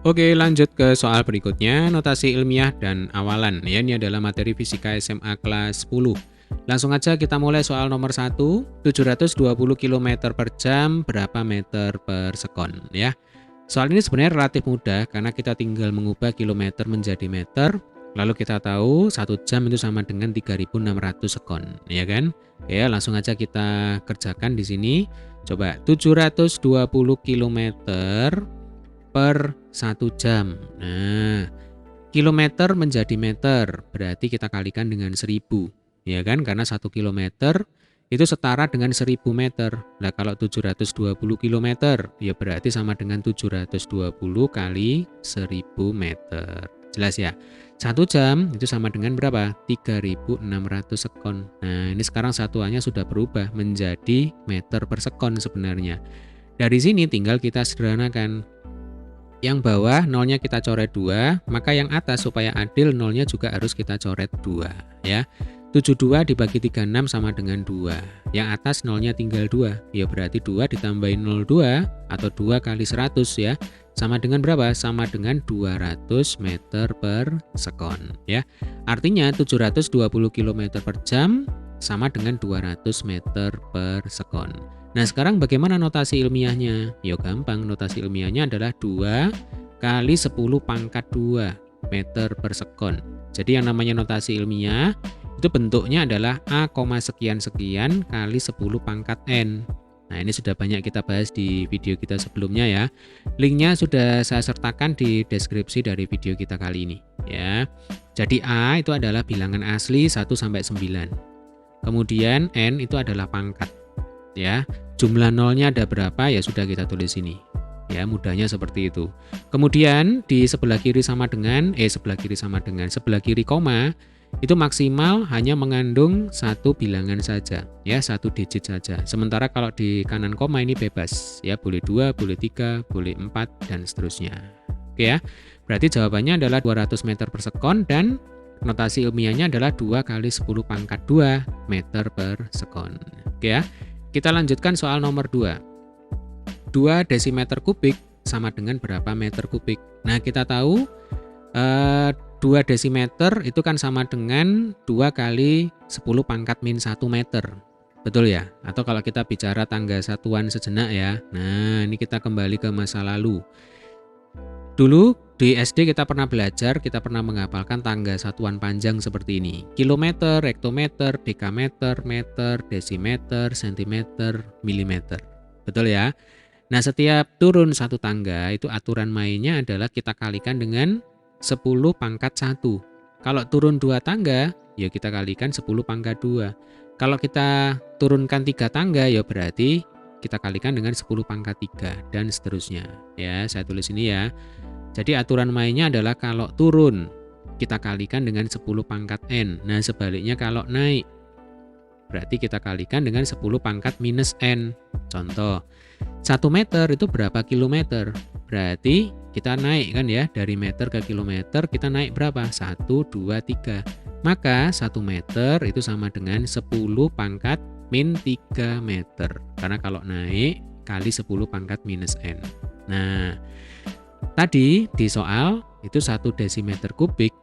Oke, lanjut ke soal berikutnya, notasi ilmiah dan awalan. Ya, ini adalah materi fisika SMA kelas 10. Langsung aja kita mulai soal nomor 1, 720 km per jam berapa meter per sekon ya. Soal ini sebenarnya relatif mudah karena kita tinggal mengubah kilometer menjadi meter, lalu kita tahu 1 jam itu sama dengan 3.600 sekon, ya kan? Ya, langsung aja kita kerjakan di sini. Coba 720 kilometer per 1 jam. Nah, kilometer menjadi meter, berarti kita kalikan dengan 1000, ya kan? Karena 1 kilometer itu setara dengan 1000 meter. Nah, kalau 720 kilometer, ya berarti sama dengan 720 kali 1000 meter. Jelas ya? 1 jam itu sama dengan berapa? 3.600 sekon. Nah, ini sekarang satuannya sudah berubah menjadi meter per sekon sebenarnya. Dari sini tinggal kita sederhanakan. Yang bawah nolnya kita coret 2, maka yang atas supaya adil nolnya juga harus kita coret 2 ya. 72 dibagi 36 sama dengan 2. Yang atas nolnya tinggal 2. Ya berarti 2 ditambahin 02 atau 2 kali 100 ya. Sama dengan berapa? Sama dengan 200 meter per sekon ya. Artinya 720 km per jam sama dengan 200 meter per sekon. Nah, sekarang bagaimana notasi ilmiahnya? Ya gampang, notasi ilmiahnya adalah 2 kali 10 pangkat 2 meter per sekon. Jadi yang namanya notasi ilmiah itu bentuknya adalah A, sekian-sekian kali 10 pangkat N. Nah, ini sudah banyak kita bahas di video kita sebelumnya ya. Linknya sudah saya sertakan di deskripsi dari video kita kali ini ya. Jadi A itu adalah bilangan asli 1 sampai 9. Kemudian N itu adalah pangkat ya. Jumlah nolnya ada berapa ya sudah kita tulis ini. Ya, mudahnya seperti itu. Kemudian di sebelah kiri sama dengan sebelah kiri koma itu maksimal hanya mengandung satu bilangan saja ya, satu digit saja. Sementara kalau di kanan koma ini bebas ya, boleh 2, boleh 3, boleh 4 dan seterusnya. Oke ya. Berarti jawabannya adalah 200 meter per sekon dan notasi ilmiahnya adalah 2 kali 10 pangkat 2 meter per sekon. Oke ya. Kita lanjutkan soal nomor 2. 2 desimeter kubik sama dengan berapa meter kubik? Nah, kita tahu 2 desimeter itu kan sama dengan 2 kali 10 pangkat min 1 meter. Betul ya? Atau kalau kita bicara tangga satuan sejenak ya. Nah, ini kita kembali ke masa lalu. Dulu di SD kita pernah belajar, kita pernah menghafalkan tangga satuan panjang seperti ini. Kilometer, hektometer, dekameter, meter, desimeter, sentimeter, milimeter. Betul ya? Nah, setiap turun satu tangga itu aturan mainnya adalah kita kalikan dengan 10 pangkat 1. Kalau turun 2 tangga, ya kita kalikan 10 pangkat 2. Kalau kita turunkan 3 tangga, ya berarti kita kalikan dengan 10 pangkat 3 dan seterusnya. Ya, saya tulis ini ya. Jadi aturan mainnya adalah kalau turun kita kalikan dengan 10 pangkat N. Nah, sebaliknya kalau naik berarti kita kalikan dengan 10 pangkat minus N. Contoh, 1 meter itu berapa kilometer? Berarti kita naik kan ya, dari meter ke kilometer kita naik berapa? 1, 2, 3. Maka 1 meter itu sama dengan 10 pangkat min 3 meter. Karena kalau naik kali 10 pangkat minus N. Nah, tadi di soal itu 1 desimeter kubik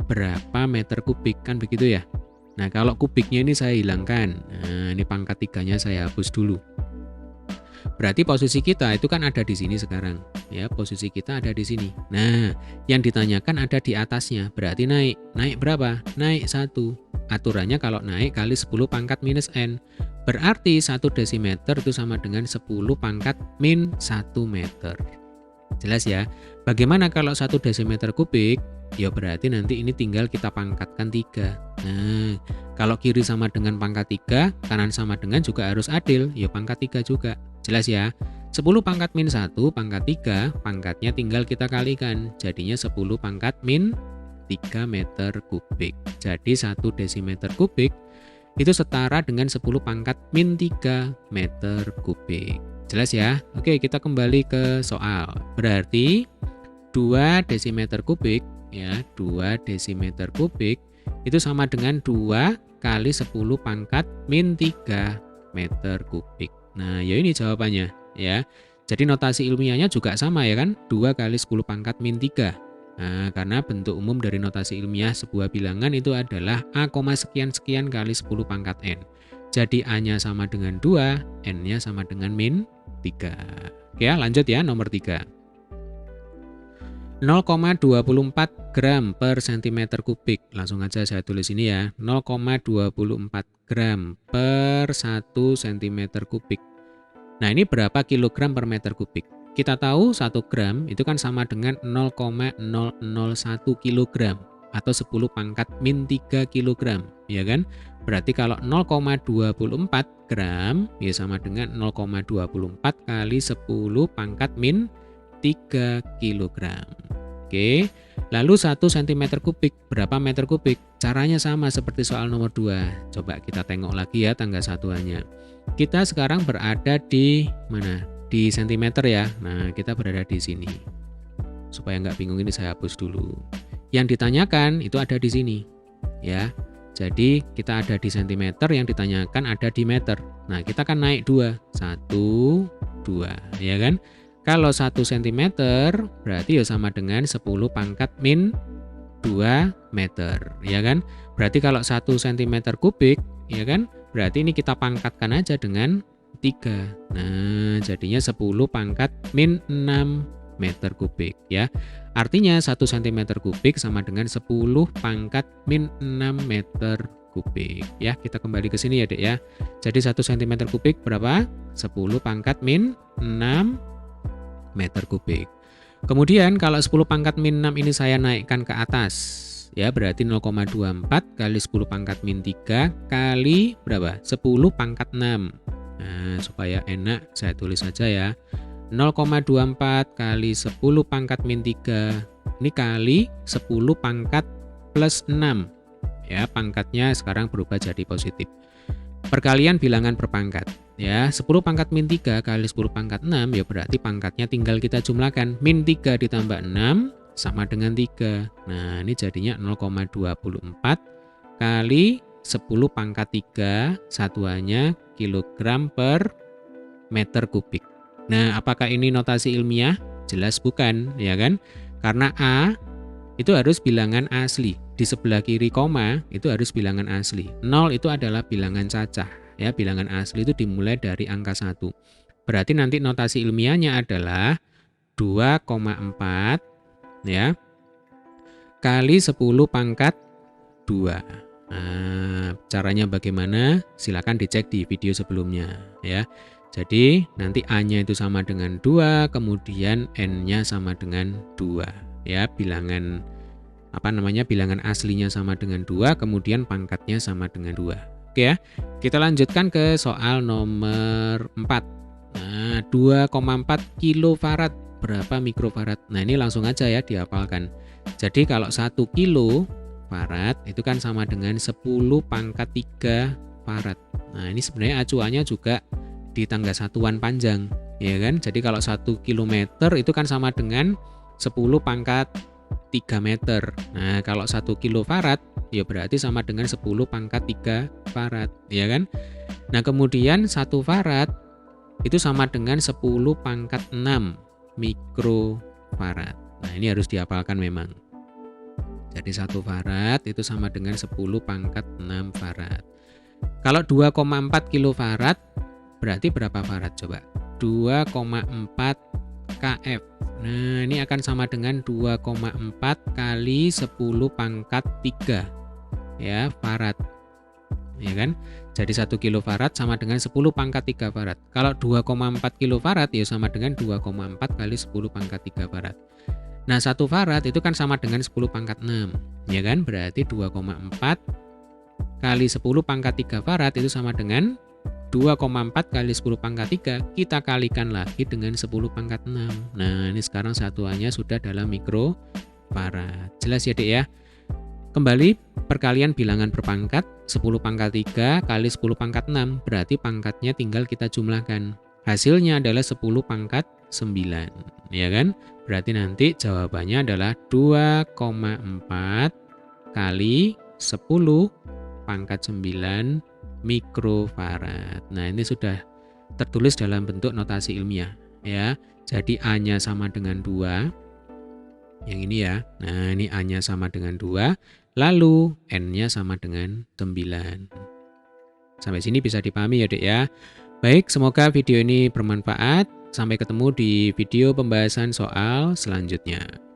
berapa meter kubik kan begitu ya. Nah, kalau kubiknya ini saya hilangkan. Nah, ini pangkat 3-nya saya hapus dulu. Berarti posisi kita itu kan ada di sini sekarang. Ya, posisi kita ada di sini. Nah, yang ditanyakan ada di atasnya. Berarti naik. Naik berapa? Naik 1. Aturannya kalau naik kali 10 pangkat minus N. Berarti 1 desimeter itu sama dengan 10 pangkat min 1 meter. Jelas ya? Bagaimana kalau 1 desimeter kubik? Ya berarti nanti ini tinggal kita pangkatkan 3. Nah, kalau kiri sama dengan pangkat 3, kanan sama dengan juga harus adil. Ya pangkat 3 juga. Jelas ya? 10 pangkat min 1 pangkat 3, pangkatnya tinggal kita kalikan. Jadinya 10 pangkat min 3 meter kubik. Jadi 1 desimeter kubik itu setara dengan 10 pangkat min 3 meter kubik. Jelas ya? Oke, kita kembali ke soal. Berarti 2 desimeter kubik ya, 2 desimeter kubik itu sama dengan 2 kali 10 pangkat min 3 meter kubik. Nah, ya ini jawabannya ya. Jadi notasi ilmiahnya juga sama ya kan, 2 kali 10 pangkat min 3. Nah, karena bentuk umum dari notasi ilmiah sebuah bilangan itu adalah A, sekian-sekian kali 10 pangkat N. Jadi A-nya sama dengan 2, N-nya sama dengan min 3. Oke ya, lanjut ya, nomor 3. 0,24 gram per cm kubik. Langsung aja saya tulis ini ya, 0,24 gram per 1 cm kubik. Nah, ini berapa kilogram per meter kubik? Kita tahu 1 gram itu kan sama dengan 0,001 kilogram atau 10 pangkat min 3 kilogram, ya kan? Berarti kalau 0,24 gram ya sama dengan 0,24 kali 10 pangkat min 3 kilogram. Oke, lalu 1 cm kubik berapa meter kubik? Caranya sama seperti soal nomor 2. Coba kita tengok lagi ya tangga satuannya. Kita sekarang berada di mana? Di cm ya. Nah, kita berada di sini. Supaya nggak bingung ini saya hapus dulu. Yang ditanyakan itu ada di sini. Ya. Jadi kita ada di cm, yang ditanyakan ada di meter. Nah, kita kan naik 2. 1, 2. Ya kan? Kalau 1 cm berarti ya sama dengan 10 pangkat min 2 meter, ya kan? Berarti kalau 1 cm kubik, ya kan? Berarti ini kita pangkatkan aja dengan 3. Nah, jadinya 10 pangkat min 6 meter kubik, ya. Artinya 1 cm kubik sama dengan 10 pangkat min 6 meter kubik, ya. Kita kembali ke sini ya, Dek ya. Jadi 1 cm kubik berapa? 10 pangkat min 6 meter kubik. Kemudian kalau 10 pangkat min 6 ini saya naikkan ke atas, ya berarti 0,24 kali 10 pangkat min 3 kali berapa? 10 pangkat 6. Nah, supaya enak saya tulis saja ya. 0,24 kali 10 pangkat min 3 ini kali 10 pangkat plus 6. Ya, pangkatnya sekarang berubah jadi positif. Perkalian bilangan per pangkat. Ya, 10 pangkat min 3 kali 10 pangkat 6 ya berarti pangkatnya tinggal kita jumlahkan. Min 3 ditambah 6 sama dengan 3. Nah, ini jadinya 0,24 kali 10 pangkat 3 satuannya kilogram per meter kubik. Nah, apakah ini notasi ilmiah? Jelas bukan, ya kan? Karena A itu harus bilangan asli. Di sebelah kiri koma itu harus bilangan asli. 0 itu adalah bilangan cacah. Ya, bilangan asli itu dimulai dari angka 1. Berarti nanti notasi ilmiahnya adalah 2,4 ya kali 10 pangkat 2. Nah, caranya bagaimana? Silakan dicek di video sebelumnya ya. Jadi nanti A-nya itu sama dengan 2, kemudian N-nya sama dengan 2. Ya, bilangan bilangan aslinya sama dengan 2, kemudian pangkatnya sama dengan 2. Oke ya, kita lanjutkan ke soal nomor 4. Nah, 2,4 kilofarad berapa mikrofarad? Nah, ini langsung aja ya dihafalkan. Jadi kalau 1 kilofarad itu kan sama dengan 10 pangkat 3 farad. Nah, ini sebenarnya acuannya juga di tangga satuan panjang, ya kan? Jadi kalau 1 kilometer itu kan sama dengan 10 pangkat 3 meter. Nah, kalau 1 kilofarad ya berarti sama dengan 10 pangkat 3 farad, ya kan? Nah, kemudian 1 farad itu sama dengan 10 pangkat 6 mikrofarad. Nah, ini harus dihafalkan memang. Jadi 1 farad itu sama dengan 10 pangkat 6 farad. Kalau 2,4 kilofarad berarti berapa farad coba? 2,4 kF. Nah, ini akan sama dengan 2,4 kali 10 pangkat 3 ya farad. Ya kan? Jadi 1 kilofarad sama dengan 10 pangkat 3 farad. Kalau 2,4 kilofarad ya sama dengan 2,4 kali 10 pangkat 3 farad. Nah, 1 farad itu kan sama dengan 10 pangkat 6. Ya kan? Berarti 2,4 kali 10 pangkat 3 farad itu sama dengan 2,4 kali 10 pangkat 3 kita kalikan lagi dengan 10 pangkat 6. Nah, ini sekarang satuannya sudah dalam mikrofarad. Jelas ya, Dek ya? Kembali perkalian bilangan per pangkat, 10 pangkat 3 kali 10 pangkat 6, berarti pangkatnya tinggal kita jumlahkan. Hasilnya adalah 10 pangkat 9, ya kan? Berarti nanti jawabannya adalah 2,4 kali 10 pangkat 9 mikrofarad. Nah, ini sudah tertulis dalam bentuk notasi ilmiah ya. Jadi A-nya sama dengan 2. Yang ini ya. Nah, ini A-nya sama dengan 2. Lalu N-nya sama dengan 9. Sampai sini bisa dipahami ya, Dek ya. Baik, semoga video ini bermanfaat. Sampai ketemu di video pembahasan soal selanjutnya.